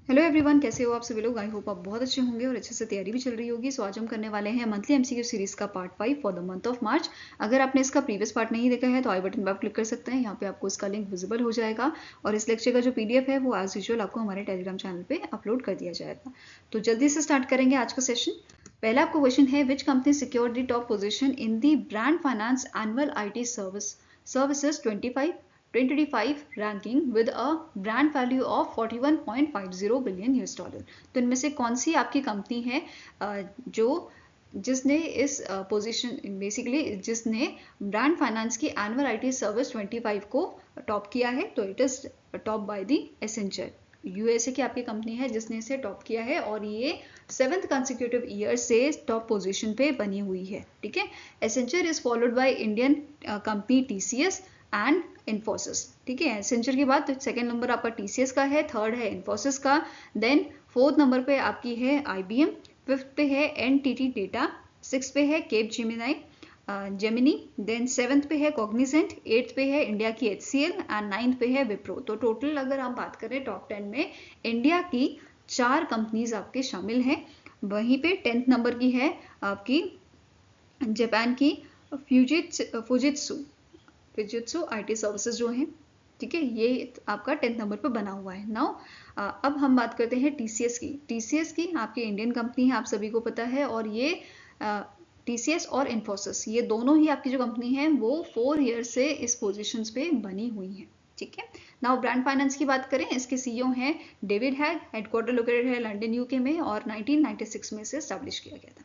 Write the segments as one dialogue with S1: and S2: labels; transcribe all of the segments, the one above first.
S1: Hello everyone, कैसे हो आप सभी लोग। आई होप आप बहुत अच्छे होंगे और अच्छे से तैयारी भी चल रही होगी। सो आज हम करने वाले हैं मंथली एमसीक्यू सीरीज का part 5 for the month of March. अगर आपने इसका प्रीवियस पार्ट नहीं देखा है तो आई बटन पर आप क्लिक कर सकते हैं। यहाँ पे आपको इसका लिंक विजिबल हो जाएगा और इस लेक्चर का जो पीडीएफ है वो एज यूजुअल आपको हमारे टेलीग्राम चैनल पे अपलोड कर दिया जाएगा। तो जल्दी से स्टार्ट करेंगे आज का सेशन। पहला आपको क्वेश्चन है, which company secured the top position in the brand finance annual IT services 2025 ranking with a brand value of 41.50 billion US dollar. तो इनमें से कौन सी आपकी कंपनी है जिसने इस पोजीशन बेसिकली जिसने ब्रांड फाइनेंस की एनुअल आईटी सर्विस 25 को टॉप किया है। तो it is top by the Accenture. USA की आपकी कंपनी है जिसने इसे टॉप किया है और ये 7th कंसेक्यूटिव ईयर से टॉप पोजीशन पे बनी हुई है। ठीक है, Accenture is followed by Indian company TCS and Infosys. ठीक है, एसेंचर के बाद सेकंड नंबर आपका टीसीएस का है, थर्ड है इन्फोसिस का, देन फोर्थ नंबर पे आपकी है आईबीएम, फिफ्थ पे है एनटीटी डेटा, सिक्स पे है केप जेमिनी, देन सेवन्थ पे है कॉग्निजेंट, एट्थ पे है इंडिया की एचसीएल एंड नाइन्थ पे है विप्रो। तो टोटल अगर हम बात करें टॉप 10 में इंडिया की 4 कंपनीज आपके शामिल हैं। वहीं पे 10th नंबर की है आपकी जापान की फुजित्सु आईटी सर्विसेज जो है। ठीक है, ये आपका 10th नंबर पर बना हुआ है। नाउ अब हम बात करते हैं टीसीएस की। टीसीएस की आपकी इंडियन कंपनी है, आप सभी को पता है, और ये टीसीएस और इन्फोसिस ये दोनों ही आपकी जो कंपनी है वो 4 ईयर से इस पोजीशन पे बनी हुई है। ठीक है, नाउ ब्रांड फाइनेंस की बात करें, इसके सीईओ हैं डेविड हैग, हेडक्वार्टर लोकेटेड है लंदन यूके में और 1996 में इसे एस्टैब्लिश किया गया था।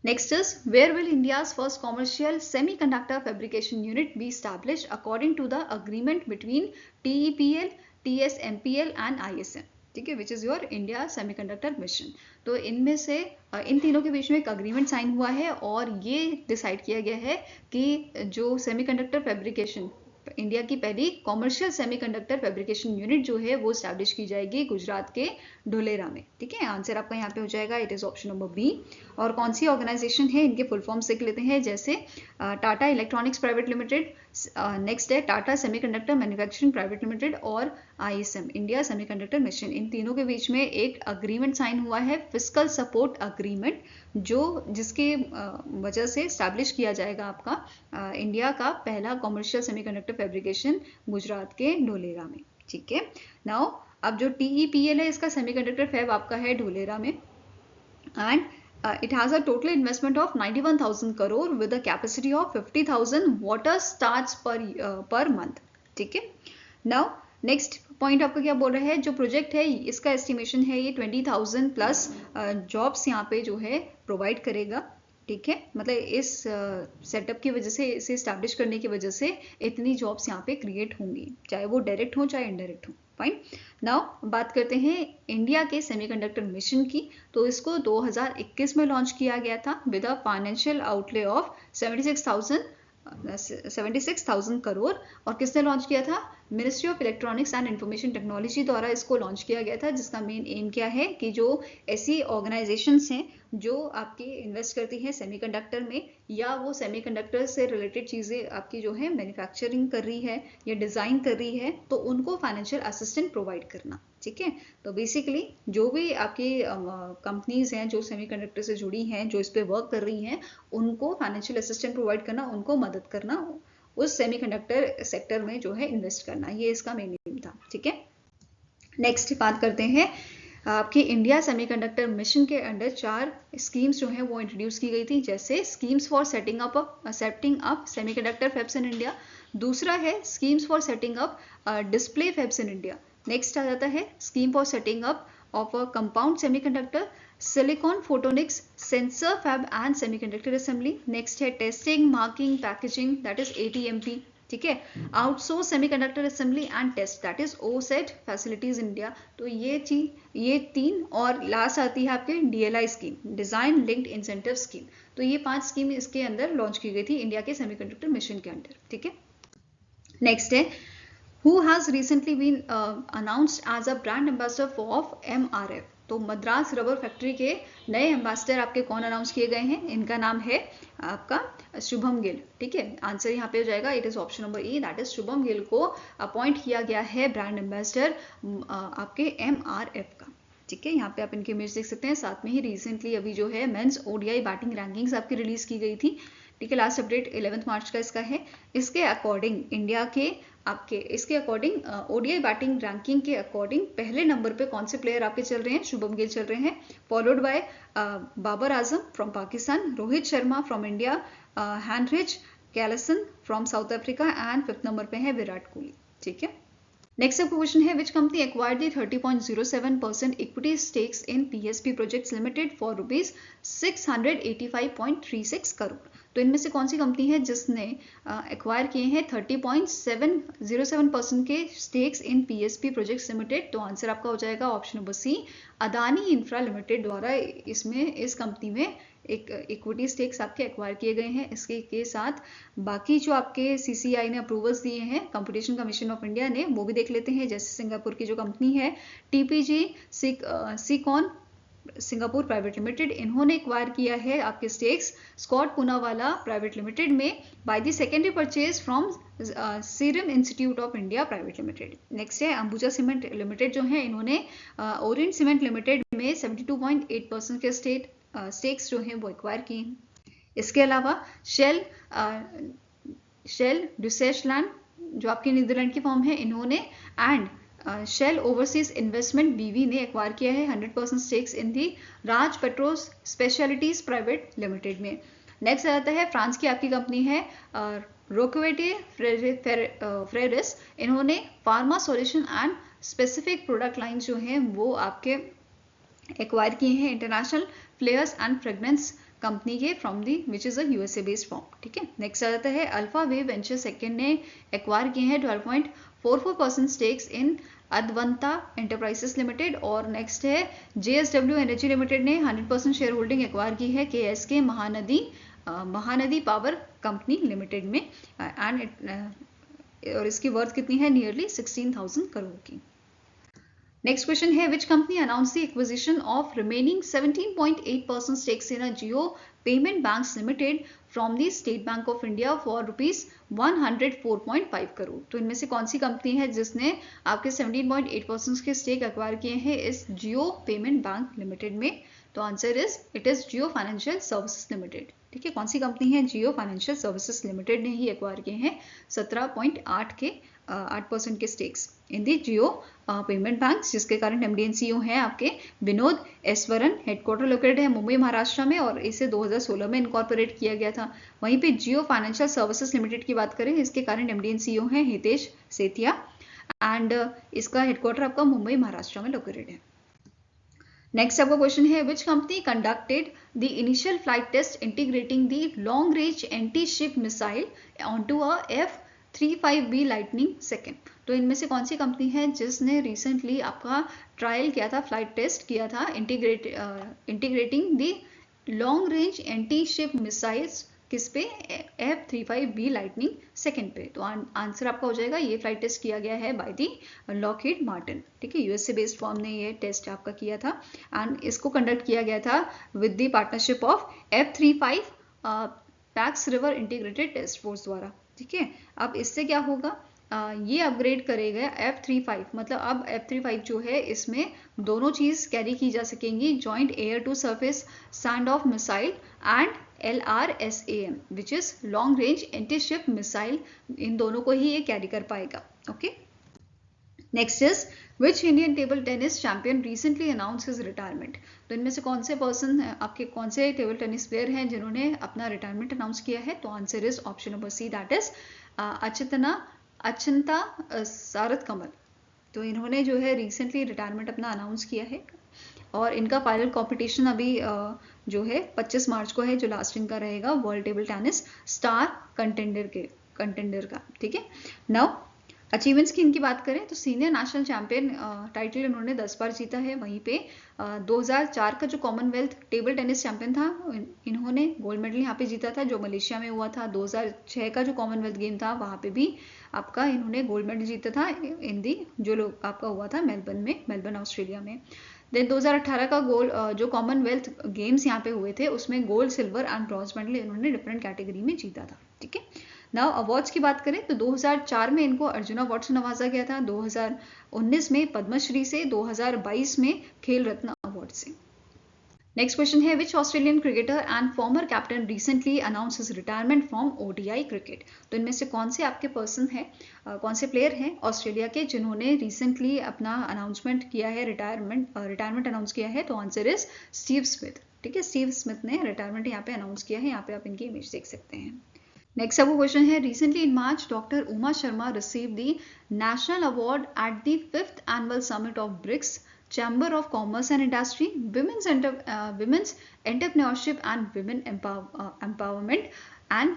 S1: Next is, where will India's first commercial semiconductor fabrication unit be established according to the agreement between TEPL, TSMPL and ISM? ठीक है, which is your India semiconductor mission. तो इनमें से इन तीनों के बीच में एक अग्रीमेंट साइन हुआ है और ये डिसाइड किया गया है कि जो सेमीकंडक्टर फैब्रिकेशन इंडिया की पहली कॉमर्शियल सेमीकंडक्टर फैब्रिकेशन यूनिट जो है वो स्टैब्लिश की जाएगी गुजरात के ढोलेरा में। ठीक है, आंसर आपका यहाँ पे हो जाएगा, it is option number B. और कौन सी ऑर्गेनाइजेशन है, इनके फुल फॉर्म देख लेते हैं, जैसे Tata electronics private limited, next है Tata semiconductor manufacturing private limited और आईएसएम इंडिया सेमीकंडक्टर मिशन। इन तीनों के बीच में एक अग्रीमेंट साइन हुआ है, फिस्कल सपोर्ट अग्रीमेंट, जिसके वजह से स्टैब्लिश किया जाएगा आपका इंडिया का पहला कॉमर्शियल सेमीकंडक्टर फैब्रिकेशन गुजरात के ढोलेरा में। ठीक है, नाउ अब जो टीईपीएल है इसका सेमीकंडक्टर फैब आपका है ढोलेरा में and it has a total investment of 91,000 crore with a capacity of 50,000 water starts per month. ठीक है, नाउ नेक्स्ट पॉइंट आपका क्या बोल रहा है, जो प्रोजेक्ट है इसका एस्टिमेशन है ये 20,000 प्लस जॉब्स यहाँ पे जो है प्रोवाइड करेगा। ठीक है, मतलब इस सेटअप की वजह से, इसे स्टैब्लिश करने की वजह से इतनी जॉब्स यहाँ पे क्रिएट होंगी, चाहे वो डायरेक्ट हो चाहे इनडायरेक्ट हो। फाइन, नाउ बात करते हैं इंडिया के सेमीकंडक्टर मिशन की। तो इसको 2021 में लॉन्च किया गया था with a financial outlay of 76,000 crore. और किसने लॉन्च किया था, ministry of electronics and information technology द्वारा इसको लॉन्च किया गया था, जिसका मेन एम क्या है कि जो ऐसी ऑर्गेनाइजेशंस हैं जो आपकी इन्वेस्ट करती हैं सेमीकंडक्टर में या वो सेमीकंडक्टर से रिलेटेड चीज़ें आपकी जो है मैन्युफैक्चरिंग कर रही है या डिज़ाइन कर रही है, तो उनको फाइनेंशियल असिस्टेंट प्रोवाइड करना। ठीक है, तो बेसिकली जो भी आपकी कंपनीज हैं जो सेमीकंडक्टर से जुड़ी हैं, जो इस पर वर्क कर रही हैं, उनको फाइनेंशियल असिस्टेंट प्रोवाइड करना, उनको मदद करना, उस सेमीकंडक्टर सेक्टर में जो है इन्वेस्ट करना, ये इसका मेन एम था। ठीक है, नेक्स्ट बात करते हैं आपकी इंडिया सेमीकंडक्टर मिशन के अंडर 4 स्कीम्स जो हैं वो इंट्रोड्यूस की गई थी, जैसे schemes for setting up semiconductor fabs in India, दूसरा है schemes for setting up display fabs in India, next आ जाता है scheme for setting up of a compound semiconductor silicon photonics sensor fab and semiconductor assembly, next है testing marking packaging that is ATMP. ठीक है, outsource semiconductor assembly and test that is OSAT facilities India. तो ये 3 और last आती है आपके DLI scheme, design linked incentive scheme. तो ये 5 स्कीम इसके अंदर लॉन्च की गई थी इंडिया के सेमीकंडक्टर मिशन के अंदर। ठीक है, नेक्स्ट है who has recently been announced as a brand ambassador of MRF. तो मद्रास रबर फैक्ट्री के नए एम्बेसडर आपके कौन अनाउंस किए गए हैं? इनका नाम है आपका शुभम गिल। ठीक है, आंसर यहाँ पे हो जाएगा, it is option number E, that is Shubham Gill को अपॉइंट किया गया है ब्रांड एम्बेसडर आपके MRF का। ठीक है, यहाँ पे आप इनकी इमेज देख सकते हैं। साथ में ही रिसेंटली अभी जो है मेंस ODI बैटिंग रैंकिंग्स आपकी रिलीज की गई थी। ठीक है, लास्ट अपडेट 11 मार्च का इसका है। इसके अकॉर्डिंग इंडिया के आपके इसके अकॉर्डिंग ODI बैटिंग रैंकिंग के अकॉर्डिंग पहले नंबर पे कौन से प्लेयर आपके चल रहे हैं? शुभम गिल चल रहे हैं, followed by Babar Azam from Pakistan, Rohit Sharma from India, हैनरिच कैलसन from south Africa and 5th number पे है विराट कोहली। ठीक है, नेक्स्ट आपका क्वेश्चन है, which company acquired the 30.07% equity stakes in PSP projects limited for ₹685.36 crore. तो इनमें से कौन सी कंपनी है जिसने एक्वायर किए हैं 30.07% के stakes in PSP projects limited? तो आंसर आपका हो जाएगा option number C, Adani infra limited द्वारा इस कंपनी में एक इक्विटी स्टेक्स आपके एक्वायर किए गए हैं। इसके के साथ बाकी जो आपके CCI ने अप्रूवल्स दिए हैं, कंपटीशन कमीशन ऑफ इंडिया ने, वो भी देख लेते हैं। जैसे सिंगापुर की जो कंपनी है TPG Sicon Singapore private limited, इन्होंने एक्वायर किया है आपके stakes Scott Poonawalla private limited में by the secondary purchase from Serum Institute of India private limited. Next है अंबुजा सीमेंट लिमिटेड, जो है इन्होंने ओरिएंट सीमेंट लिमिटेड में 72.8% के स्टेक्स जो हैं वो एक्वायर किए हैं। इसके अलावा शेल ड्यूसेशलैंड जो आपकी नीदरलैंड की फर्म है, इन्होंने and shell overseas investment BV ने एक्वायर किया है 100% stakes in the Raj Petros specialities private limited में। नेक्स्ट आता है फ्रांस की आपकी कंपनी है रोकवेटे फ्रेरिस, इन्होंने pharma solution and specific product line जो हैं वो आपके एक्वायर किए हैं International Flavors and Fragrances company के from the which is a USA based form. ठीक है, नेक्स्ट आ जाता है अल्फा वेव वेंचर सेकेंड ने एक्वायर किए हैं 12.44% stakes in Advanta enterprises limited. और नेक्स्ट है JSW एनर्जी लिमिटेड ने 100% शेयर होल्डिंग एक्वायर की है KSK Mahanadi power company limited में एंड और इसकी वर्थ कितनी है? नियरली 16,000 करोड़ की। नेक्स्ट क्वेश्चन है, which company announce the acquisition of remaining 17.8% stakes in Jio payment banks limited from the state bank of India for ₹104.5 crore. तो इनमें से कौन सी कंपनी है जिसने आपके 17.8% के स्टेक एक्वायर किए हैं इस जियो पेमेंट बैंक लिमिटेड में? तो answer it is Jio financial services limited. ठीक है, कौन सी कंपनी है? जियो फाइनेंशियल सर्विसेज लिमिटेड ने ही एक्वायर किए हैं 17.8% के stakes in the Jio payment bank, जिसके कारण MD and CEO हैं आपके विनोद एसवरन। हेडक्वार्टर लोकेटेड है मुंबई महाराष्ट्र में और इसे 2016 में इनकॉर्पोरेट किया गया था। वहीं पे जियो फाइनेंशियल सर्विसेज लिमिटेड की बात करें, इसके कारण MD and CEO हैं हितेश सेठिया एंड इसका हेडक्वार्टर आपका मुंबई महाराष्ट्र में लोकेटेड है। नेक्स्ट आपका क्वेश्चन है, which company conducted the initial flight test integrating the long range anti ship missile onto a F-35B lightning second? तो इनमें से कौन सी कंपनी है जिसने रिसेंटली आपका ट्रायल किया था, फ्लाइट टेस्ट किया था integrating the long range anti ship missiles किस पे? F-35B लाइटनिंग सेकेंड पे। तो आंसर आपका हो जाएगा, ये फ्लाइट टेस्ट किया गया है बाय दी लॉकहीड मार्टिन। ठीक है, USA बेस्ड फॉर्म ने ये टेस्ट आपका किया था एंड इसको कंडक्ट किया गया था with the partnership of F-35 Pax river integrated test force द्वारा। ठीक है, अब इससे क्या होगा, ये अपग्रेड करेगा F-35, मतलब अब F-35 जो है इसमें दोनों चीज कैरी की जा सकेंगी, joint air to surface stand off missile and LRSAM which is long range anti ship missile, इन दोनों को ही ये कैरी कर पाएगा। Okay, next is which Indian table tennis champion recently announce his retirement? तो इनमें से कौन से पर्सन आपके कौन से टेबल टेनिस प्लेयर हैं जिन्होंने अपना रिटायरमेंट अनाउंस किया है? तो answer is option number C, that is Achanta Sharath Kamal. तो इन्होंने जो है रिसेंटली रिटायरमेंट अपना अनाउंस किया है और इनका फाइनल कॉम्पिटिशन अभी जो है 25 मार्च को है, जो लास्ट इनका रहेगा world table tennis star contender का। ठीक है, नाउ अचीवमेंट्स की इनकी बात करें तो सीनियर नेशनल चैंपियन टाइटल इन्होंने 10 बार जीता है। वहीं पे 2004 का जो कॉमनवेल्थ टेबल टेनिस चैंपियन था, इन्होंने गोल्ड मेडल यहाँ पे जीता था जो मलेशिया में हुआ था। 2006 का जो कॉमनवेल्थ गेम था वहाँ पे भी आपका इन्होंने गोल्ड मेडल जीता था इन दी जो लोग आपका हुआ था मेलबर्न ऑस्ट्रेलिया में। देन 2018 का जो कॉमनवेल्थ गेम्स यहाँ पे हुए थे उसमें gold, silver and bronze medal इन्होंने डिफरेंट कैटेगरी में जीता था। ठीक है, नाउ अवार्ड्स की बात करें तो 2004 में इनको अर्जुन अवार्ड से नवाजा गया था, 2019 में पद्मश्री से, 2022 में खेल रत्न अवार्ड से। नेक्स्ट क्वेश्चन है which Australian cricketer and former captain recently announce his retirement from ODI cricket. तो इनमें से कौन से आपके पर्सन है, कौन से प्लेयर हैं ऑस्ट्रेलिया के जिन्होंने रिसेंटली अपना अनाउंसमेंट किया है, रिटायरमेंट अनाउंस किया है? तो आंसर इज स्टीव स्मिथ। ठीक है, स्टीव स्मिथ ने रिटायरमेंट यहाँ पे अनाउंस किया है। यहाँ पे आप इनकी इमेज देख सकते हैं। नेक्स्ट आपको क्वेश्चन है recently in March doctor Uma Sharma receive the national award at the 5th annual summit of BRICS Chamber of Commerce and Industry, Women's Entrepreneurship and Women Empowerment and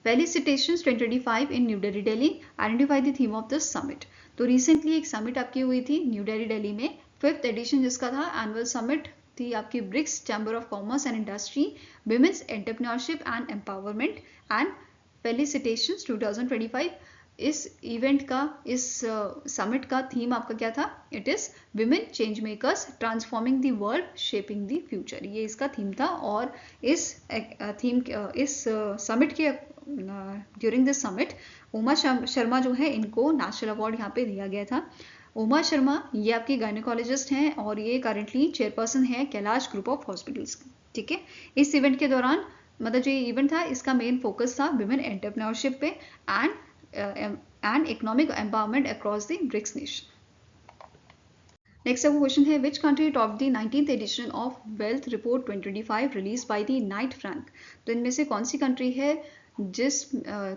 S1: Felicitations 2025 in New Delhi, Delhi. Identify the theme of this summit. तो recently एक summit आपकी हुई थी new Delhi Delhi में, 5th edition जिसका था, annual summit थी आपकी BRICS, chamber of commerce and industry, women's entrepreneurship and empowerment and felicitations 2025। इस इवेंट का, इस समिट का थीम आपका क्या था? It is women change makers transforming the world shaping the future, ये इसका थीम था। और इस समिट के during this summit Uma Sharma जो है इनको नेशनल अवार्ड यहाँ पे दिया गया था। उमा शर्मा ये आपकी गायनेकोलॉजिस्ट हैं और ये करंटली चेयरपर्सन है कैलाश ग्रुप ऑफ हॉस्पिटल्स। ठीक है, इस इवेंट के दौरान मतलब जो ये इवेंट था इसका मेन फोकस था विमेन एंटरप्रेन्योरशिप पे and economic empowerment across the BRICS nation. Next आपको क्वेश्चन है which country topped the 19th edition of Wealth Report 2025 released by the Knight Frank। तो इनमें से कौन सी कंट्री है जिस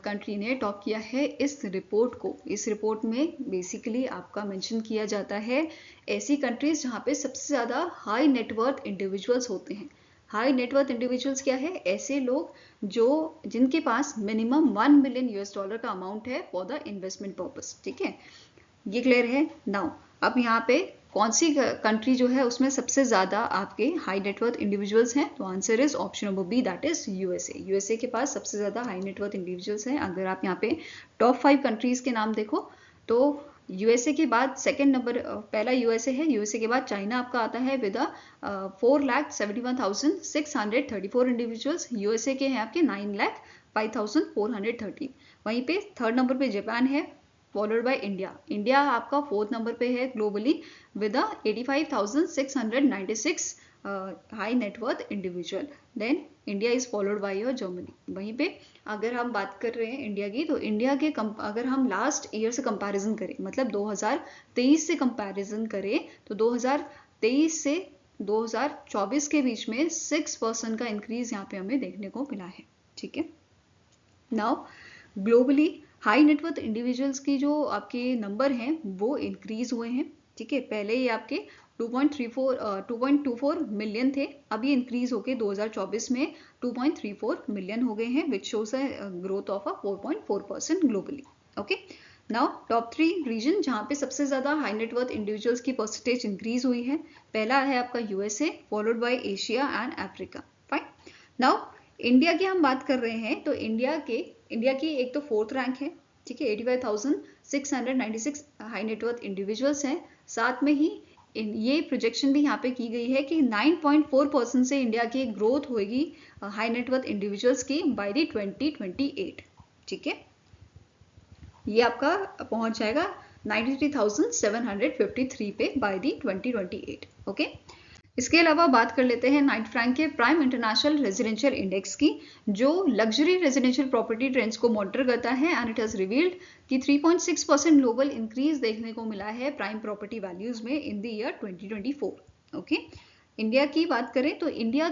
S1: कंट्री ने टॉप किया है इस रिपोर्ट को? इस रिपोर्ट में बेसिकली आपका मेंशन किया जाता है ऐसी कंट्रीज जहाँ पे सबसे ज़्यादा हाई नेटवर्थ इंडिविजुअल्स होते हैं। हाई नेटवर्थ इंडिविजुअल्स क्या है? ऐसे लोग जिनके पास मिनिमम $1 मिलियन का अमाउंट है फॉर द इन्वेस्टमेंट पर्पस। ठीक है, ये क्लियर है। नाउ अब यहाँ पे कौन सी कंट्री जो है उसमें सबसे ज्यादा आपके हाई नेटवर्थ इंडिविजुअल्स हैं? तो answer is option number B, that is USA. USA के पास सबसे ज्यादा हाई नेटवर्थ इंडिविजुअल्स हैं। अगर आप यहाँ पे टॉप 5 कंट्रीज के नाम देखो तो यूएसए के बाद सेकंड नंबर, पहला यूएसए है, यूएसए के बाद चाइना आपका आता है विद 4,71,634 इंडिविजुअल्स। यूएसए के हैं आपके 9,05,430। वहीं पे थर्ड नंबर पे जापान है, फॉलोड बाय इंडिया। इंडिया आपका 4th नंबर पे है globally with 85,696 high net worth individual. Then India is followed by your Germany. वहीं पे अगर हम बात कर रहे हैं इंडिया की, तो इंडिया के अगर हम लास्ट ईयर से कंपैरिजन करें, मतलब 2023 से कंपैरिजन करें, तो 2023 से 2024 के बीच में 6% का इंक्रीज यहाँ पे हमें देखने को मिला है। ठीक है, now globally high net worth individuals की जो आपके नंबर हैं वो इंक्रीज हुए हैं। ठीक है, पहले ये आपके 2.24 मिलियन थे, अब ये इंक्रीज होके 2024 में 2.34 मिलियन हो गए हैं, which shows a growth of 4.4% globally. Okay, now top 3 region जहाँ पे सबसे ज्यादा हाई नेटवर्थ इंडिविजुअल्स की परसेंटेज इंक्रीज हुई है, पहला है आपका USA, followed by Asia and Africa. Fine, now India की हम बात कर रहे हैं तो इंडिया की एक तो 4th रैंक है। ठीक है, 85,696 हाई नेटवर्थ इंडिविजुअल्स हैं। साथ में ही ये प्रोजेक्शन भी यहाँ पे की गई है कि 9.4% से इंडिया की ग्रोथ होगी हाई नेटवर्थ इंडिविजुअल्स की बाय द 2028। ठीक है, ये आपका पहुंच जाएगा 93,753 पे बाय द 2028। ओके, इसके अलावा बात कर लेते हैं नाइट फ्रैंक के प्राइम इंटरनेशनल रेजिडेंशियल इंडेक्स की, जो लग्जरी रेजिडेंशियल प्रॉपर्टी ट्रेंड्स को मॉनिटर करता है, एंड इट हैज रिवील्ड कि 3.6% ग्लोबल इंक्रीज देखने को मिला है प्राइम प्रॉपर्टी वैल्यूज में in the year 2024। Okay, India की बात करें तो इंडिया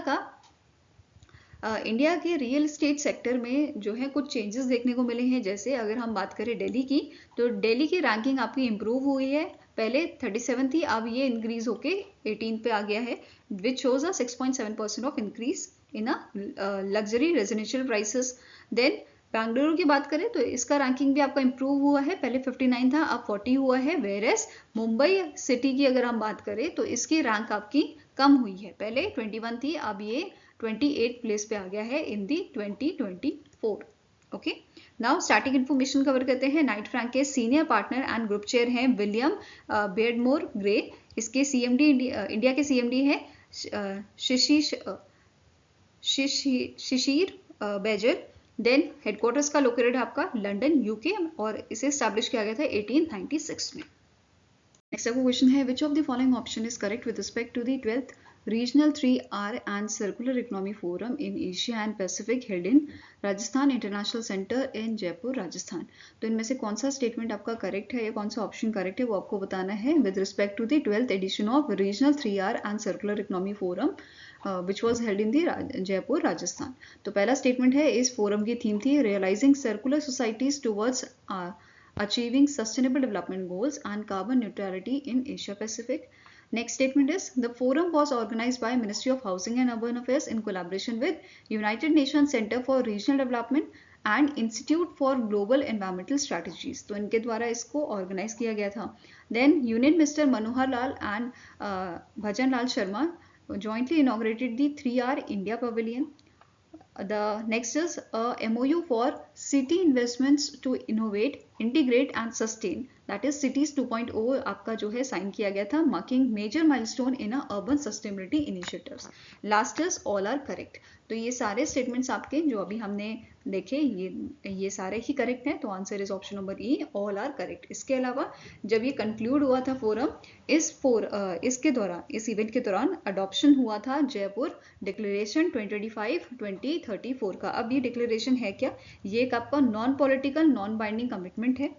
S1: के रियल एस्टेट सेक्टर में जो है कुछ चेंजेस देखने को मिले हैं। जैसे अगर हम बात करें दिल्ली की, तो दिल्ली की रैंकिंग आपकी इंप्रूव हुई है। पहले 37 थी, अब ये इंक्रीज होके 18 पे आ गया है, which shows a 6.7% of increase in a luxury residential prices. Then Bengaluru की बात करें तो इसका रैंकिंग भी आपका इंप्रूव हुआ है, पहले 59 था, अब 40 हुआ है। वेयरएस मुंबई सिटी की अगर हम बात करें तो इसकी रैंक आपकी कम हुई है, पहले 21 थी, अब ये 28 प्लेस पे आ गया है इन दी 2024। Okay, now starting information cover करते हैं। नाइट फ्रैंक के senior partner and group chair हैं विलियम बेयरडमोर ग्रे। इसके सीएमडी इंडिया के सीएमडी है शिशिर बेजर। देन हेडक्वार्टर्स का लोकेटेड है आपका लंदन यूके और इसे स्टैब्लिश किया गया था 1896 में। नेक्स्ट आपका क्वेश्चन है which of the following option is correct with respect to the 12th regional 3R and circular economy forum in Asia and Pacific held in Rajasthan International Centre in Jaipur Rajasthan. तो इनमें से कौन सा स्टेटमेंट आपका करेक्ट है या कौन सा ऑप्शन करेक्ट है वो आपको बताना है। With respect to the 12th edition of regional 3R and circular economy forum which was held in the Jaipur Rajasthan. तो पहला स्टेटमेंट है इस फोरम की थीम थी realising circular societies towards achieving sustainable development goals and carbon neutrality in Asia Pacific. Next statement is the forum was organized by Ministry of Housing and Urban Affairs in collaboration with United Nations Center for Regional Development and Institute for Global Environmental Strategies. तो इनके द्वारा इसको organise किया गया था। Then Union Minister Manohar Lal and Bhajan Lal Sharma jointly inaugurated the 3R India Pavilion. The next is a MOU for city investments to innovate, integrate and sustain, that is cities 2.0 आपका जो है sign किया गया था, marking major milestone in a urban sustainability initiatives. Last is all are correct. तो ये सारे statements आपके जो अभी हमने देखे ये सारे ही करेक्ट हैं। तो answer is option number E, all are correct. इसके अलावा जब ये कंक्लूड हुआ था फोरम, इसके दौरान इस इवेंट के दौरान अडॉप्शन हुआ था जयपुर डिक्लेरेशन 2025-2034 का। अब ये डिक्लेरेशन है क्या? ये एक आपका non political non binding commitment है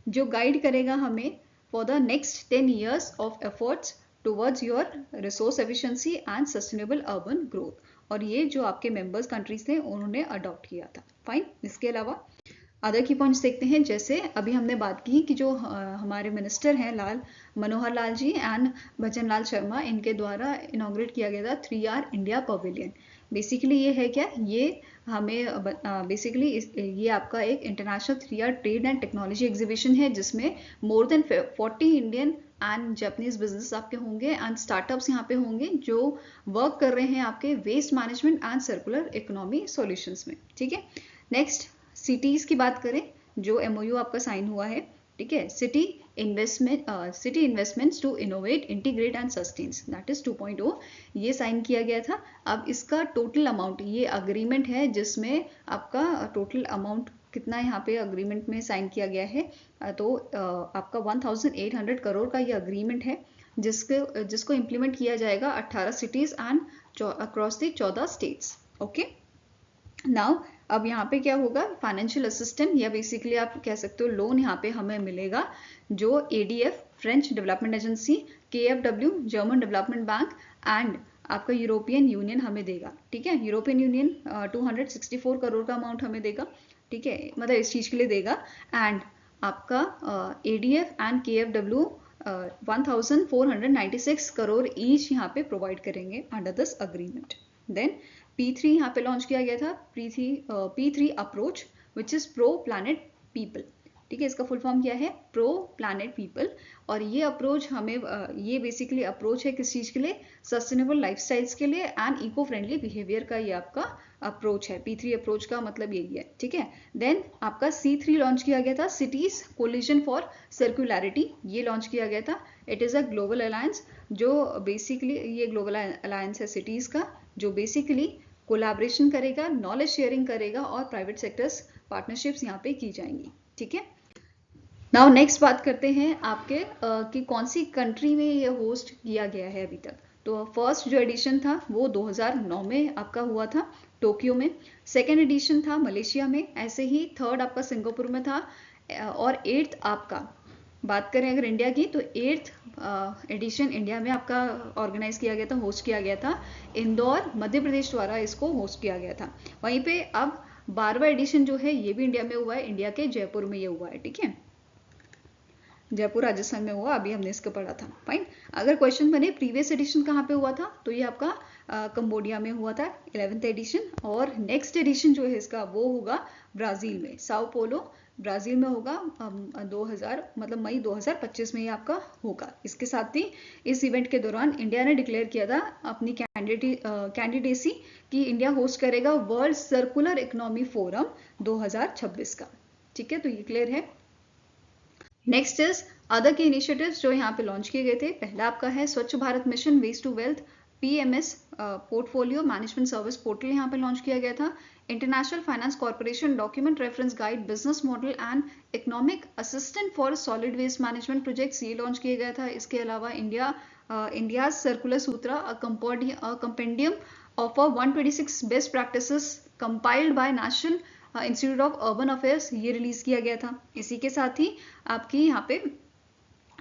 S1: जो गाइड करेगा हमें for the next 10 years of efforts towards your resource efficiency and sustainable urban growth. और ये जो आपके मेंबर्स कंट्रीज थे उन्होंने अडॉप्ट किया था। फाइन। इसके अलावा अदर की पॉइंट्स देखते हैं। जैसे अभी हमने बात की कि जो हमारे मिनिस्टर हैं मनोहर लाल जी एंड भजन लाल शर्मा, इनके द्वारा इनॉग्रेट किया गया था 3R इंडिया पवेलियन। बेसिकली ये है क्या? ये हमें बेसिकली ये आपका एक international 3R trade and technology exhibition है जिसमें more than 40 Indian and Japanese business आपके होंगे एंड स्टार्टअप्स यहाँ पे होंगे जो वर्क कर रहे हैं आपके waste management and circular economy solutions में। ठीक है। नेक्स्ट सिटीज की बात करें, जो MOU आपका साइन हुआ है, ठीक है, city investments to innovate, integrate and sustains, that is 2.0, ये साइन किया गया था। अब इसका टोटल अमाउंट, ये अग्रीमेंट है जिसमें आपका टोटल अमाउंट कितना यहाँ पे अग्रीमेंट में साइन किया गया है, तो आपका 1800 करोड़ का ये अग्रीमेंट है जिसको इम्प्लीमेंट किया जाएगा 18 cities and across the 14 states. Okay. Now अब यहाँ पे क्या होगा, फाइनेंशियल असिस्टेंट या बेसिकली आप कह सकते हो लोन यहाँ पे हमें मिलेगा जो ADF French development agency, KfW German development bank and आपका यूरोपियन यूनियन हमें देगा। ठीक है। यूरोपियन यूनियन 264 करोड़ का अमाउंट हमें देगा। ठीक है, मतलब इस चीज के लिए देगा। एंड आपका ADF and KfW 1496 crore each यहाँ पे प्रोवाइड करेंगे under this agreement. Then P3 यहाँ पे लॉन्च किया गया था, P3 approach which is pro planet people. ठीक है, इसका फुल फॉर्म क्या है? Pro planet people. और ये अप्रोच हमें ये बेसिकली अप्रोच है किस चीज के लिए? सस्टेनेबल लाइफस्टाइल्स के लिए एंड इको फ्रेंडली बिहेवियर का ये आपका अप्रोच है। P3 अप्रोच का मतलब यही है। ठीक है। देन आपका C3 लॉन्च किया गया था, सिटीज कोलिजन फॉर सर्कुलरिटी, ये लॉन्च किया गया था। It is a global alliance जो बेसिकली, ये ग्लोबल अलायंस है सिटीज का जो बेसिकली कोलैबोरेशन करेगा, नॉलेज शेयरिंग करेगा और प्राइवेट सेक्टर्स पार्टनरशिप्स यहाँ पे की जाएंगी। ठीक है। नाउ नेक्स्ट बात करते हैं आपके कि कौन सी कंट्री में ये होस्ट किया गया है अभी तक। तो फर्स्ट जो एडिशन था वो 2009 में आपका हुआ था टोक्यो में। सेकेंड एडिशन था मलेशिया में। ऐसे ही थर्ड आपका सिंगापुर में था। और 8th आपका बात करें अगर इंडिया की तो 8th एडिशन इंडिया में आपका ऑर्गेनाइज किया गया था, होस्ट किया गया था। इंदौर मध्य प्रदेश द्वारा इसको होस्ट किया गया था। वहीं पे अब 12वां एडिशन जो है ये भी इंडिया में हुआ है, इंडिया के जयपुर में ये हुआ है। ठीक है, जयपुर राजस्थान में हुआ, अभी हमने इसको पढ़ा था। फाइन। अगर क्वेश्चन बने प्रीवियस एडिशन कहाँ पे हुआ था तो ये आपका कंबोडिया में हुआ था 11th एडिशन। और नेक्स्ट एडिशन जो है इसका वो होगा ब्राजील में, साओ पोलो ब्राज़ील में होगा 2000 मतलब मई 2025 में ये आपका होगा। इसके साथ ही इस इवेंट के दौरान इंडिया ने डिक्लेयर किया था अपनी कैंडिडेसी कि इंडिया होस्ट करेगा वर्ल्ड सर्कुलर इकोनॉमी फोरम 2026 का। ठीक है, तो ये क्लियर है। नेक्स्ट इज अदर के इनिशिएटिव्स जो यहाँ पे लॉन्च किए गए थे। पहला आपका है Swachh Bharat mission waste to wealth PMS portfolio management service portal यहाँ पे लॉन्च किया गया था। International finance corporation document reference guide business model and economic assistant for solid waste management projects ये लॉन्च किया गया था। इसके अलावा India circular Sutra compendium of 126 best practices compiled by national institute of urban affairs ये रिलीज किया गया था। इसी के साथ ही आपकी यहाँ पे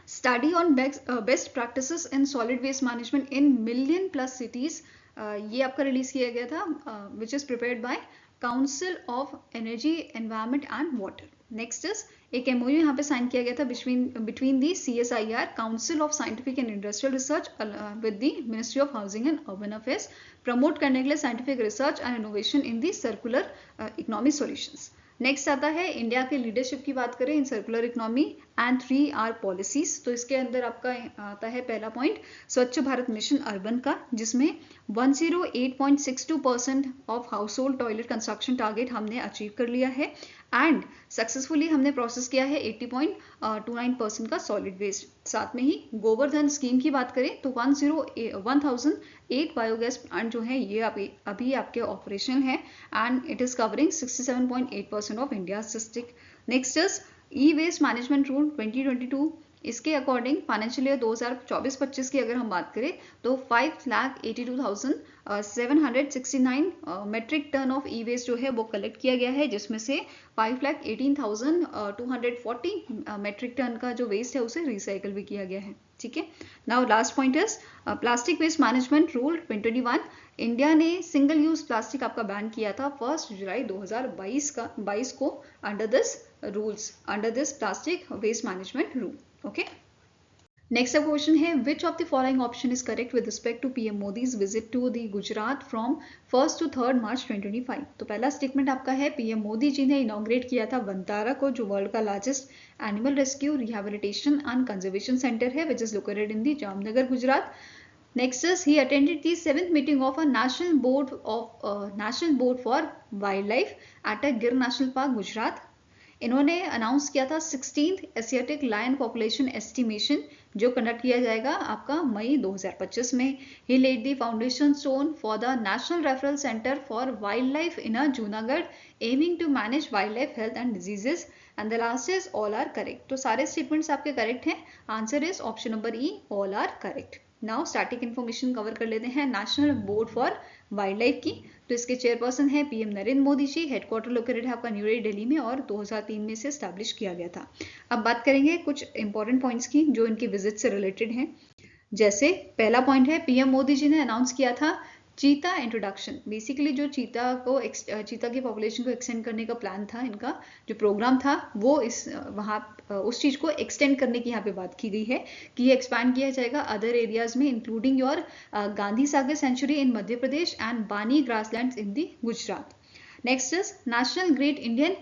S1: study on best practices in solid waste management in million plus cities ये आपका रिलीज किया गया था which is prepared by council of energy environment and water. Next is एक MOU यहाँ पे साइन किया गया था between the CSIR council of scientific and industrial research with the ministry of housing and urban affairs promote करने के लिए scientific research and innovation in the circular economy solutions. Next आता है इंडिया के लीडरशिप की बात करें in circular economy and 3R policies. तो इसके अंदर आपका आता है पहला पॉइंट स्वच्छ भारत मिशन अर्बन का, जिसमें 108.62% of house hold toilet construction target हमने अचीव कर लिया है एंड सक्सेसफुली हमने प्रोसेस किया है 80.29% का सॉलिड वेस्ट। साथ में ही गोवर्धन स्कीम की बात करें तो 1008 बायोगैस प्लांट जो है ये अभी आपके ऑपरेशनल है and it is covering 67.8% of India district. Next is E waste management rule 2022। इसके अकॉर्डिंग फाइनेंशियल ईयर 2024-25 की अगर हम बात करें तो 5,82,769 metric ton of E waste जो है वो कलेक्ट किया गया है, जिसमें से 5,18,240 मेट्रिक टन का जो वेस्ट है उसे रिसाइकल भी किया गया है। ठीक है, now last point is plastic waste management rule 2021। India ने सिंगल यूज प्लास्टिक आपका बैन किया था 1 जुलाई 2022 को under this plastic waste management rule. Okay, next question है which of the following option is correct with respect to PM Modi's visit to the Gujarat from 1 to 3 March 2025। तो पहला statement आपका है PM मोदी जी ने इनॉग्रेट किया था वंतारा को, जो वर्ल्ड का largest animal rescue rehabilitation and conservation centre है which is located in the Jamnagar Gujarat. Next is he attended the 7th meeting of a national board for wildlife at a Gir National Park, Gujarat। इन्होंने announce किया था 16th Asiatic lion population estimation जो conduct किया जाएगा आपका मई 2025 में। He laid the foundation stone for the national referral centre for wild life in Junagadh aiming to manage wild life health and diseases and the last is all are correct. तो सारे statements आपके correct हैं। Answer is option number E, all are correct. Now static information cover कर लेते हैं national board for wild life की। तो इसके चेयरपर्सन है PM Narendra Modi ji. Headquarter located है आपका न्यू दिल्ली में और 2003 में से स्टैब्लिश किया गया था। अब बात करेंगे कुछ इंपॉर्टेंट पॉइंट्स की जो इनके विजिट से रिलेटेड हैं। जैसे पहला पॉइंट है PM मोदी जी ने अनाउंस किया था चीता इंट्रोडक्शन। बेसिकली जो चीता की पॉपुलेशन को एक्सटेंड करने का प्लान था, इनका जो प्रोग्राम था वो उस चीज को एक्सटेंड करने की यहाँ पे बात की गई है कि ये एक्सपैंड किया जाएगा अदर एरियाज में including your Gandhi Sagar sanctuary in Madhya Pradesh and Banni grasslands in the Gujarat. Next is national great Indian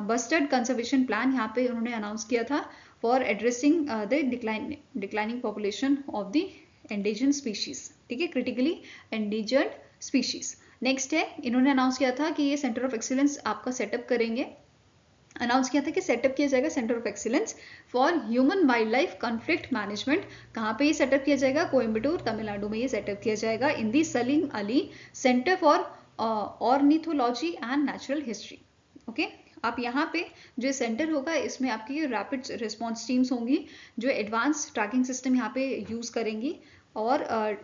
S1: bustard conservation plan. यहाँ पे उन्होंने अनाउंस किया था for addressing the declining population of the endangered species. ठीक है, क्रिटिकली एंडेजर्ड स्पीशीज। नेक्स्ट है इन्होंने अनाउंस किया था कि ये सेंटर ऑफ एक्सीलेंस आपका सेटअप करेंगे। अनाउंस किया था कि सेटअप किया जाएगा centre of excellence for human wild life conflict management. कहाँ पे ये सेटअप किया जाएगा? कोयम्बटूर, तमिलनाडु में ये सेटअप किया जाएगा in the Salim Ali centre for ornithology and natural history. Okay, आप यहाँ पे जो सेंटर होगा इसमें आपकी रैपिड रिस्पॉन्स टीम्स होंगी जो एडवांस ट्रैकिंग सिस्टम यहाँ पे यूज करेंगी और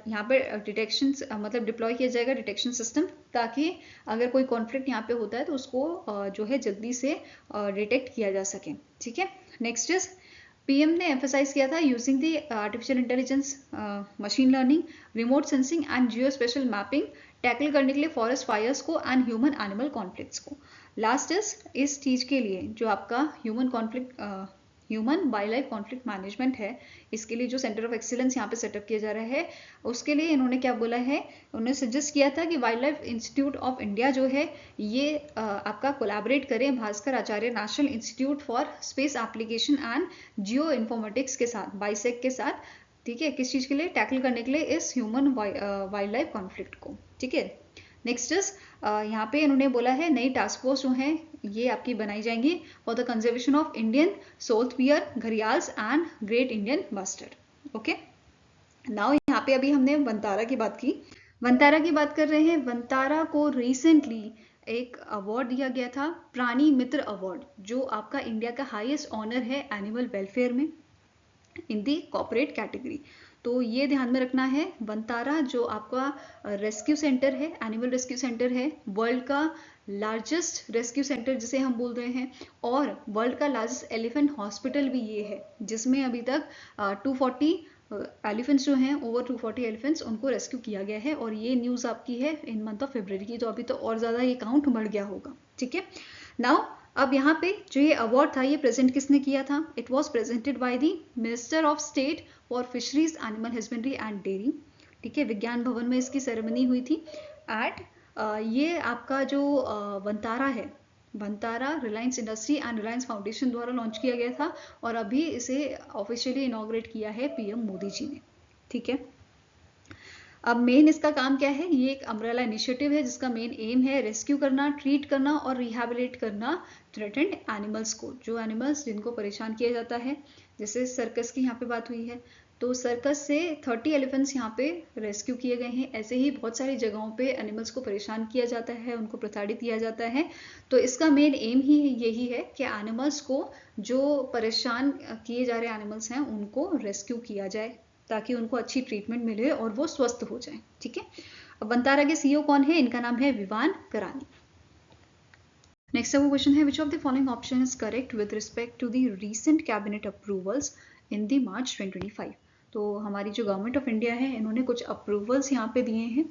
S1: यहाँ पे डिटेक्शन मतलब डिप्लॉय किया जाएगा डिटेक्शन सिस्टम, ताकि अगर कोई कॉन्फ्लिक्ट यहाँ पे होता है तो उसको जो है जल्दी से डिटेक्ट किया जा सके। ठीक है, नेक्स्ट इज PM ने एम्फेसाइज किया था using the artificial intelligence, machine learning, remote sensing and Jio special mapping tackle करने के लिए फॉरेस्ट फायर्स को एंड ह्यूमन एनिमल कॉन्फ्लिक्ट्स को। लास्ट इज इस चीज के लिए जो आपका human human wild life conflict management है, इसके लिए जो सेंटर ऑफ एक्सीलेंस यहाँ पे सेटअप किया जा रहा है, उसके लिए इन्होंने क्या बोला है, उन्होंने सजेस्ट किया था कि wild life institute of India जो है ये आपका कोलैबोरेट करें Bhaskaracharya national institute for space application and geo informatics के साथ, बाइसेक के साथ, ठीक है, किस चीज़ के लिए, टैकल करने के लिए इस ह्यूमन वाइल्ड लाइफ कॉन्फ्लिक्ट को, ठीक है। नेक्स्ट इज यहाँ पे इन्होंने बोला है नई टास्क फोर्स जो है ये आपकी बनाई जाएंगी for the conservation of Indian sloth bear, gharials and great Indian bustard. Okay, now यहाँ पे अभी हमने वनतारा की बात की, वनतारा की बात कर रहे हैं। वनतारा को रिसेंटली एक अवार्ड दिया गया था, प्राणी मित्र अवार्ड, जो आपका इंडिया का हाईएस्ट ऑनर है एनिमल वेलफेयर में इन दी कॉर्पोरेट कैटेगरी। तो ये ध्यान में रखना है, वनतारा जो आपका रेस्क्यू सेंटर है, एनिमल रेस्क्यू सेंटर है, वर्ल्ड का लार्जेस्ट रेस्क्यू सेंटर जिसे हम बोल रहे हैं, और वर्ल्ड का लार्जेस्ट एलिफेंट हॉस्पिटल भी ये है, जिसमें अभी तक 240 एलिफेंट्स जो हैं, ओवर 240 एलिफेंट्स उनको रेस्क्यू किया गया है। और ये न्यूज़ आपकी है इन मंथ ऑफ फरवरी की, तो अभी तो और ज़्यादा ये काउंट बढ़ गया होगा, ठीक है। नाउ अब यहाँ पे जो ये अवार्ड था ये प्रेजेंट किसने किया था, it was presented by the minister of state for fisheries, animal husbandry and dairy, ठीक है, विज्ञान भवन में इसकी सेरेमनी हुई थी। एंड ये आपका जो वनतारा है, Vantara Reliance industry and Reliance foundation द्वारा लॉन्च किया गया था, और अभी इसे ऑफिशियली इनॉग्रेट किया है पीएम मोदी जी ने, ठीक है। अब मेन इसका काम क्या है, ये एक अम्ब्रेला इनिशिएटिव है जिसका मेन एम है रेस्क्यू करना, ट्रीट करना और रिहैबिलिट करना थ्रेटेंड एनिमल्स को, जो एनिमल्स जिनको परेशान किया जाता है। जैसे सर्कस की यहाँ पे बात हुई है, तो सर्कस से 30 एलिफेंट्स यहाँ पे रेस्क्यू किए गए हैं। ऐसे ही बहुत सारी जगहों पे एनिमल्स को परेशान किया जाता है, उनको प्रताड़ित किया जाता है। तो इसका मेन एम ही यही है कि एनिमल्स को, जो परेशान किए जा रहे एनिमल्स हैं, उनको रेस्क्यू किया जाए ताकि उनको अच्छी ट्रीटमेंट मिले और वो स्वस्थ हो जाए, ठीक है। अब वनतारा के सीईओ कौन है, इनका नाम है विवान करानी। नेक्स्ट आपका क्वेश्चन है, which of the following option is correct with respect to the recent cabinet approvals in the March 2025। तो हमारी जो गवर्नमेंट ऑफ इंडिया है, इन्होंने कुछ अप्रूवल्स यहाँ पे दिए हैं,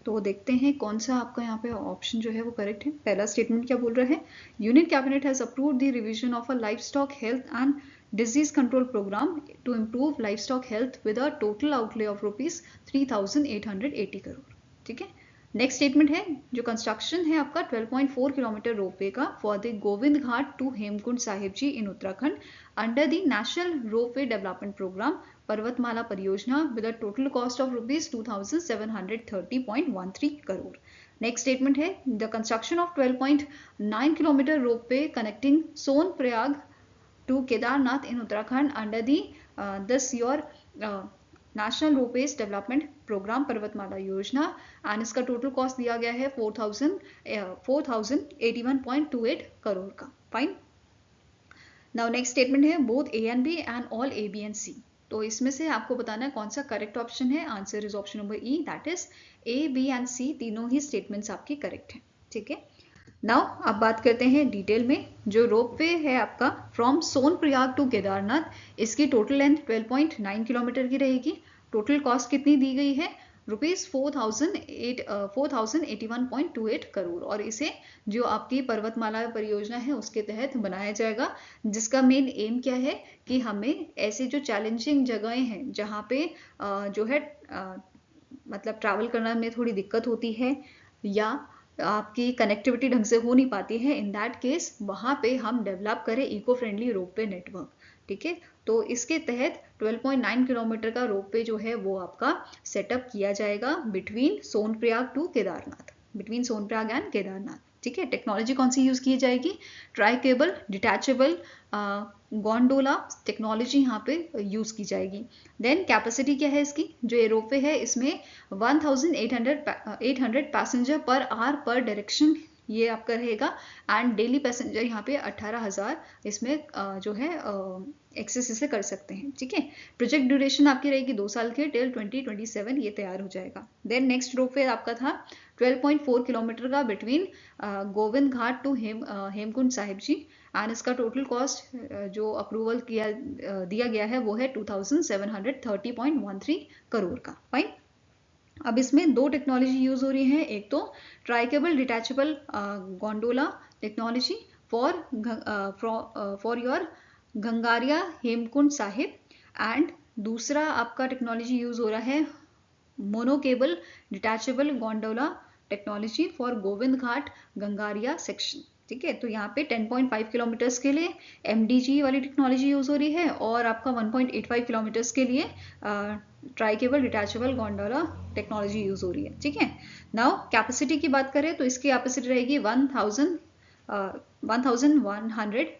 S1: तो देखते हैं कौन सा आपका यहाँ पे ऑप्शन जो है वो करेक्ट है। पहला स्टेटमेंट क्या बोल रहा है, union cabinet has approved the revision of a livestock health and disease control program to improve livestock health with a total outlay of rupees 3,880 crore, ठीक है। नेक्स्ट स्टेटमेंट है, जो कंस्ट्रक्शन है आपका 12.4 किलोमीटर रोपवे का for the Govind Ghat to Hemkund Sahib ji in Uttarakhand under the national ropeway development programme Parvatmala Pariyojana with a total cost of rupees 2,730.13 crore. Next statement है, the construction of 12.9 kilometre ropeway connecting Sonprayag to Kedarnath in Uttarakhand under the this your National Ropeways Development Program पर्वतमाला योजना, and इसका total cost दिया गया है 4,081.28 करोड़ का। Fine. Now next statement है, both A and B and all A B and C. तो इसमें से आपको बताना है कौन सा करेक्ट ऑप्शन है। Answer is option number E, that is A, B and C तीनों ही स्टेटमेंट्स आपके करेक्ट हैं, ठीक है। नाउ अब बात करते हैं डिटेल में। जो रोपवे है आपका फ्रॉम सोनप्रयाग टू केदारनाथ, इसकी टोटल लेंथ 12.9 किलोमीटर की रहेगी। टोटल कॉस्ट कितनी दी गई है, रुपीज 4,081.28 करोड़, और इसे जो आपकी पर्वतमाला परियोजना है उसके तहत बनाया जाएगा, जिसका मेन एम क्या है कि हमें ऐसे जो चैलेंजिंग जगहें हैं जहाँ पे जो है मतलब ट्रैवल करना में थोड़ी दिक्कत होती है या आपकी कनेक्टिविटी ढंग से हो नहीं पाती है, इन दैट केस वहाँ पे हम डेवलप करें इको फ्रेंडली रोपवे नेटवर्क, ठीक है। तो इसके तहत 12.9 किलोमीटर का रोपवे जो है वो आपका सेटअप किया जाएगा between Sonprayag to Kedarnath, between Sonprayag and Kedarnath, ठीक है। टेक्नोलॉजी कौन सी यूज की जाएगी, tri cable detachable gondola technology यहाँ पे यूज की जाएगी। देन कैपेसिटी क्या है इसकी, जो ये रोपवे है इसमें 1,800 पैसेंजर पर आवर पर डायरेक्शन ये आपका रहेगा, एंड डेली पैसेंजर यहाँ पे 18,000 इसमें जो है एक्सेस इसे कर सकते हैं, ठीक है। प्रोजेक्ट ड्यूरेशन आपकी रहेगी 2 साल की, टिल 2027 ये तैयार हो जाएगा। देन नेक्स्ट रोपवे आपका था 12.4 किलोमीटर का between Govind Ghat to Hemkund Sahib ji, and इसका टोटल कॉस्ट जो अप्रूवल दिया गया है वो है 2,730.13 करोड़ का। फाइन। अब इसमें 2 टेक्नोलॉजी यूज हो रही है, एक तो tricable detachable gondola technology for your Ghangaria Hemkund Sahib, and दूसरा आपका टेक्नोलॉजी यूज हो रहा है monocable detachable gondola technology for Govind Ghat Ghangaria section. ठीक है, तो यहाँ पे 10.5 किलोमीटर्स के लिए MDG वाली टेक्नोलॉजी यूज हो रही है और आपका 1.85 किलोमीटर्स के लिए ट्राइकेबल डिटैचेबल गोंडोला टेक्नोलॉजी यूज हो रही है। ठीक है, नाउ कैपेसिटी की बात करें तो इसकी कैपेसिटी रहेगी 1100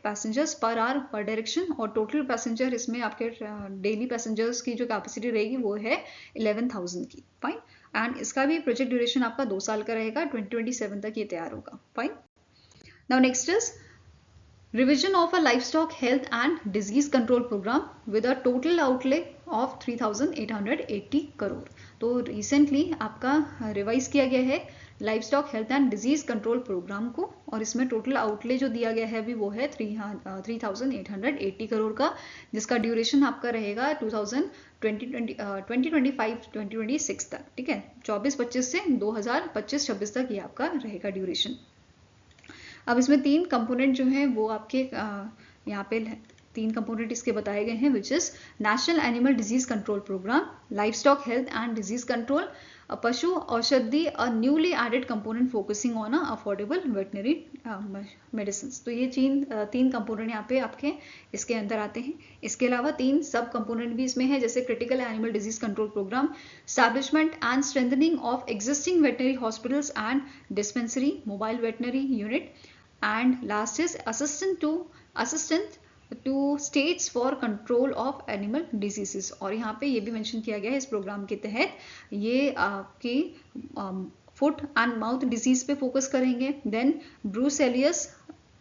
S1: पैसेंजर्स पर आवर पर डायरेक्शन, और टोटल पैसेंजर इसमें आपके डेली पैसेंजर्स की जो कैपेसिटी रहेगी वो है 11,000 की। फाइन, एंड इसका भी प्रोजेक्ट ड्यूरेशन आपका 2 साल का रहेगा, 2027 तक ये तैयार होगा। Fine, now next is revision of a livestock health and disease control program with a total outlay of 3,880 crore. तो रिसेंटली आपका रिवाइज किया गया है livestock health and disease control program को, और इसमें टोटल आउटले जो दिया गया है अभी वो है 3,880 करोड़ का, जिसका ड्यूरेशन आपका रहेगा 2025-2026 तक। ठीक है, 24-25 से 2025-26 तक ये आपका रहेगा ड्यूरेशन। अब इसमें 3 कंपोनेंट जो हैं वो आपके यहाँ पे 3 कंपोनेंट इसके बताए गए हैं, which is national animal disease control program, livestock health and disease control, Pashu Aushadhi, a newly added component focusing on affordable veterinary medicine. तो ये 3 कंपोनेंट यहाँ पे आपके इसके अंदर आते हैं। इसके अलावा 3 सब कंपोनेंट भी इसमें है, जैसे critical animal disease control program, establishment and strengthening of existing veterinary hospitals and dispensary mobile veterinary unit, and last is assistant to states for control of animal diseases। और यहाँ पे ये भी मेंशन किया गया है इस प्रोग्राम के तहत ये आपकी फुट एंड माउथ डिजीज पे फोकस करेंगे, then brucellosis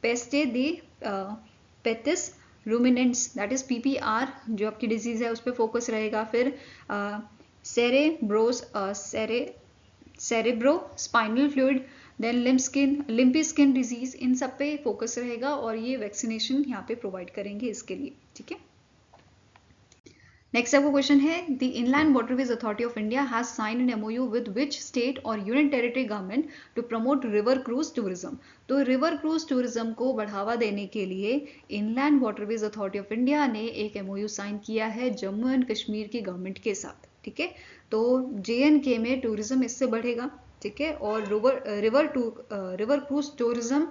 S1: peste des petits ruminants that is PPR जो आपकी डिजीज है उस पर फोकस रहेगा, फिर cerebro spinal fluid, then lumpy skin disease, इन सब पे फोकस रहेगा और ये वैक्सीनेशन यहाँ पे प्रोवाइड करेंगे इसके लिए। ठीक है, नेक्स्ट आपको क्वेश्चन है the inland waterways authority of India has sign an MOU with which state और union territory government to promote river cruise tourism. तो रिवर क्रूज टूरिज्म को बढ़ावा देने के लिए inland waterways authority of India ने एक MOU साइन किया है जम्मू एंड कश्मीर की गवर्नमेंट के साथ। ठीक है, तो JNK में टूरिज्म इससे बढ़ेगा। ठीक है, और रिवर क्रूज टूरिज्म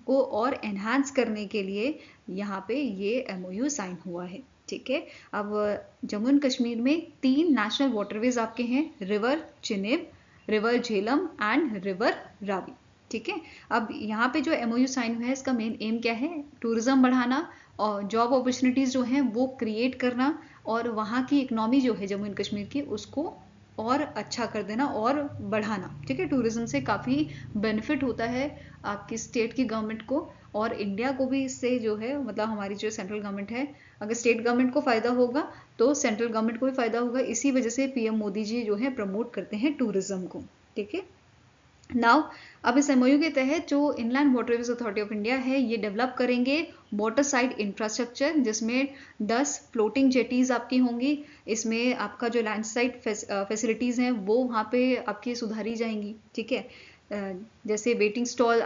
S1: को और एनहांस करने के लिए यहाँ पे ये MOU साइन हुआ है। ठीक है, अब जम्मू एंड कश्मीर में 3 नेशनल वाटरवेज आपके हैं, river Chenab, river Jhelum and river Ravi. ठीक है, अब यहाँ पे जो MOU साइन हुआ है इसका मेन एम क्या है, टूरिज्म बढ़ाना और जॉब अपॉर्चुनिटीज जो हैं वो क्रिएट करना, और वहाँ की इकोनॉमी जो है जम्मू एंड कश्मीर की उसको और अच्छा कर देना और बढ़ाना। ठीक है, टूरिज्म से काफ़ी बेनिफिट होता है आपकी स्टेट की गवर्नमेंट को, और इंडिया को भी इससे जो है मतलब हमारी जो सेंट्रल गवर्नमेंट है, अगर स्टेट गवर्नमेंट को फ़ायदा होगा तो सेंट्रल गवर्नमेंट को भी फ़ायदा होगा। इसी वजह से PM मोदी जी जो है प्रमोट करते हैं टूरिज्म को। ठीक है, नाउ अब इस MOU के तहत जो inland waterways authority of India है ये डेवलप करेंगे वाटर साइड इंफ्रास्ट्रक्चर, जिसमें 10 फ्लोटिंग जेटीज आपकी होंगी। इसमें आपका जो लैंड साइड फैसिलिटीज़ हैं वो वहाँ पे आपकी सुधारी जाएंगी। ठीक है, जैसे waiting stall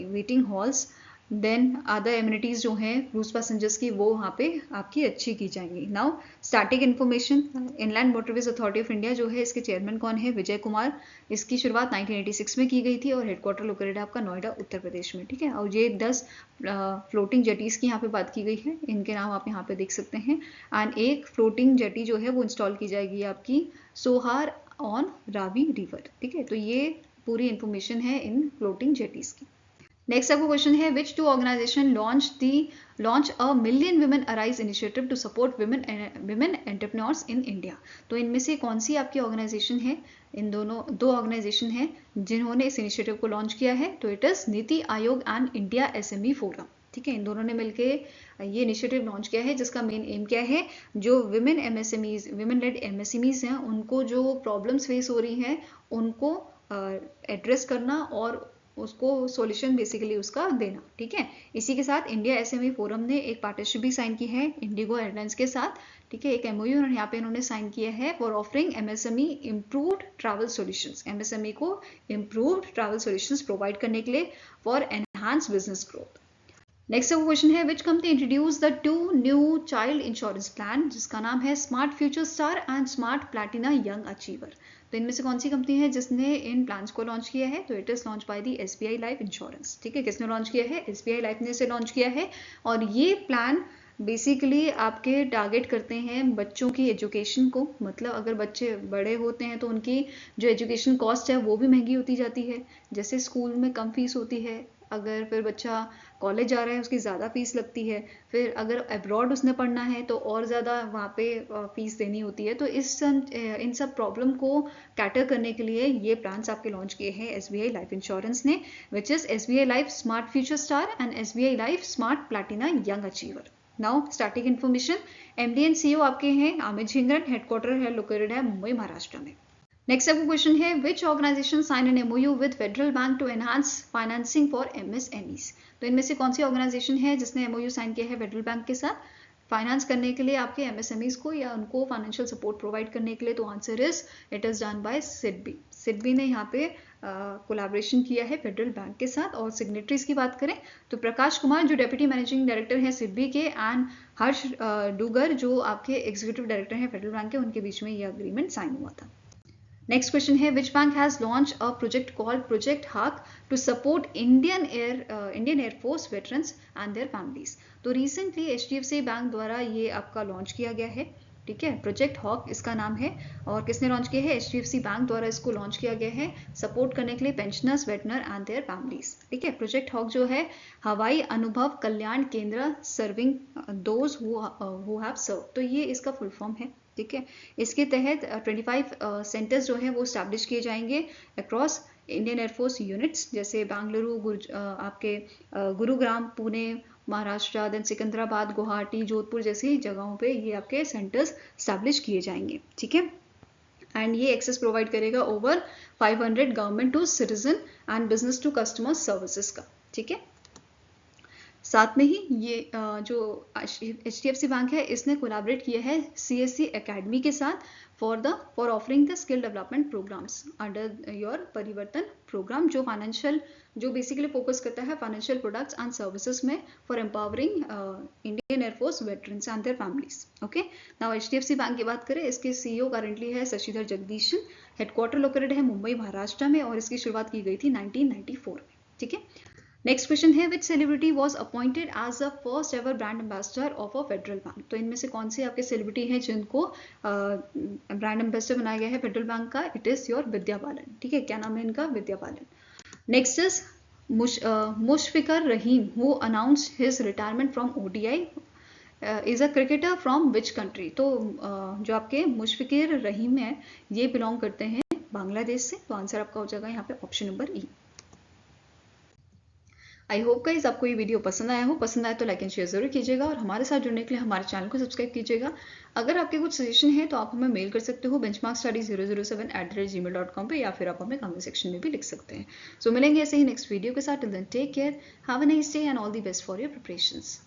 S1: waiting halls, then other amenities जो हैं क्रूज पैसेंजर्स की वो वहाँ पे आपकी अच्छी की जाएंगी। Now static information, inland waterways authority of India जो है इसके चेयरमैन कौन है, विजय कुमार। इसकी शुरुआत 1986 में की गई थी और हेडक्वार्टर लोकेटेड है आपका नोएडा उत्तर प्रदेश में। ठीक है, और ये 10 फ्लोटिंग जेटीज़ की यहाँ पे बात की गई है, इनके नाम आप यहाँ पे देख सकते हैं। एंड एक फ्लोटिंग जेटी जो है वो इंस्टॉल की जाएगी आपकी सोहार ऑन रावी रिवर। ठीक है, तो ये पूरी इंफॉर्मेशन है इन फ्लोटिंग जेटीज़ की। नेक्स्ट आपको क्वेश्चन है which 2 organization launch a million women arise initiative to support women entrepreneurs in India. तो इनमें से कौन सी आपकी ऑर्गेनाइजेशन है, इन दोनों 2 ऑर्गेनाइजेशन हैं जिन्होंने इस इनिशिएटिव को लॉन्च किया है, तो it is NITI Aayog and India SME forum. ठीक है, इन दोनों ने मिलकर ये इनिशिएटिव लॉन्च किया है जिसका मेन एम क्या है, जो वुमेन लेड MSMEs हैं उनको जो प्रॉब्लम्स फेस हो रही हैं उनको एड्रेस करना और उसको सॉल्यूशन बेसिकली उसका देना। ठीक है, इसी के साथ इंडिया SME फोरम ने एक पार्टनरशिप भी साइन की है इंडिगो एयरलाइंस के साथ। ठीक है, एक MOU और यहाँ पे इन्होंने साइन किया है for offering MSME improved travel solutions, MSME को इम्प्रूव्ड ट्रैवल सॉल्यूशंस प्रोवाइड करने के लिए for enhance business growth. Next question है which company introduce the 2 new child insurance plan, जिसका नाम है smart future star and smart platina young achiever. तो इनमें से कौन सी कंपनी है जिसने इन प्लान्स को लॉन्च किया है? तो it is launch by the SBI life insurance. ठीक है, किसने लॉन्च किया है? SBI लाइफ ने इसे लॉन्च किया है। और ये प्लान बेसिकली आपके टारगेट करते हैं बच्चों की एजुकेशन को। मतलब अगर बच्चे बड़े होते हैं तो उनकी जो एजुकेशन कॉस्ट है वो भी महंगी होती जाती है। जैसे स्कूल में कम फीस होती है, अगर फिर बच्चा कॉलेज जा रहा है उसकी ज़्यादा फीस लगती है, फिर अगर अब्रॉड उसने पढ़ना है तो और ज़्यादा वहाँ पे फीस देनी होती है। तो इन सब प्रॉब्लम को कैटर करने के लिए ये प्लान्स आपके लॉन्च किए हैं SBI लाइफ इंश्योरेंस ने, which is SBI life smart future star and SBI life smart platina young achiever. Now starting information, MD and CEO आपके हैं अमित झिंगरन, हेडक्वार्टर है लोकेटेड है मुंबई महाराष्ट्र में। नेक्स्ट आपका क्वेश्चन है which organisation sign an MOU with Federal Bank to enhance financing for MSMEs। तो इनमें से कौन सी ऑर्गेनाइजेशन है जिसने MOU साइन किया है फेडरल बैंक के साथ फाइनेंस करने के लिए आपके MSMEs को या उनको फाइनेंशियल सपोर्ट प्रोवाइड करने के लिए? तो answer is it is done by SIDBI। SIDBI ने यहाँ पे कोलैबोरेशन किया है फेडरल बैंक के साथ। और सिग्नेटरीज की बात करें तो प्रकाश कुमार जो डेप्यूटी मैनेजिंग डायरेक्टर हैं SIDBI के, एंड हर्ष डूगर जो आपके एग्जीक्यूटिव डायरेक्टर हैं फेडरल बैंक के, उनके बीच में ये अग्रीमेंट साइन हुआ था। नेक्स्ट क्वेश्चन है which bank has launched a project called project hawk to support Indian air force veterans and their families. तो रिसेंटली HDFC बैंक द्वारा ये आपका लॉन्च किया गया है। ठीक है, प्रोजेक्ट हॉक इसका नाम है। और किसने लॉन्च किया है? HDFC बैंक द्वारा इसको लॉन्च किया गया है सपोर्ट करने के लिए पेंशनर्स, वेटनर एंड देयर फैमिलीज। ठीक है, प्रोजेक्ट हॉक जो है हवाई अनुभव कल्याण केंद्र सर्विंग दोज हु हैव सर्व, तो ये इसका फुल फॉर्म है। ठीक है, इसके तहत 25 सेंटर्स जो है वो स्टैब्लिश किए जाएंगे अक्रॉस इंडियन एयरफोर्स यूनिट्स, जैसे बेंगलुरु, आपके गुरुग्राम, पुणे, महाराष्ट्र, देन सिकंदराबाद, गुवाहाटी, जोधपुर जैसी जगहों पे ये आपके सेंटर्स स्टैब्लिश किए जाएंगे। ठीक है, एंड ये एक्सेस प्रोवाइड करेगा over 500 government to citizen and business to customer services का। ठीक है, साथ में ही ये जो HDFC बैंक है इसने कोलैबोरेट किया है CSC एकेडमी के साथ for offering the skill development programs under your Parivartan program, जो बेसिकली फोकस करता है फाइनेंशियल प्रोडक्ट्स एंड सर्विसेज में for empowering Indian air force veterans and their families. Okay, now HDFC bank की बात करें, इसके CEO करंटली है शशिधर जगदीशन, हेडक्वार्टर लोकेटेड है मुंबई महाराष्ट्र में, और इसकी शुरुआत की गई थी 1994 में। ठीक है, नेक्स्ट क्वेश्चन है which celebrity was appointed as the first ever brand ambassador of a federal bank. तो इनमें से कौन से आपके सेलिब्रिटी हैं जिनको ब्रांड एम्बेसडर बनाया गया है फेडरल बैंक का? It is your Vidya Balan. ठीक है, क्या नाम है इनका? Vidya Balan. Next is Mushfiqur Rahim who announced his retirement from ODI is a cricketer from which country. तो जो आपके मुशफिकर रहीम है ये बिलोंग करते हैं बांग्लादेश से। तो आंसर आपका हो जाएगा यहाँ पे option number E। I hope guys आपको ये वीडियो पसंद आया हो। पसंद आया तो लाइक एंड शेयर जरूर कीजिएगा, और हमारे साथ जुड़ने के लिए हमारे चैनल को सब्सक्राइब कीजिएगा। अगर आपके कुछ सजेशन है तो आप हमें मेल कर सकते हो benchmarkstudy007@gmail.com पे, या फिर आप हमें कमेंट सेक्शन में भी लिख सकते हैं। सो मिलेंगे ऐसे ही नेक्स्ट वीडियो के साथ। Till then take care, have a nice day and all the best for your preparations.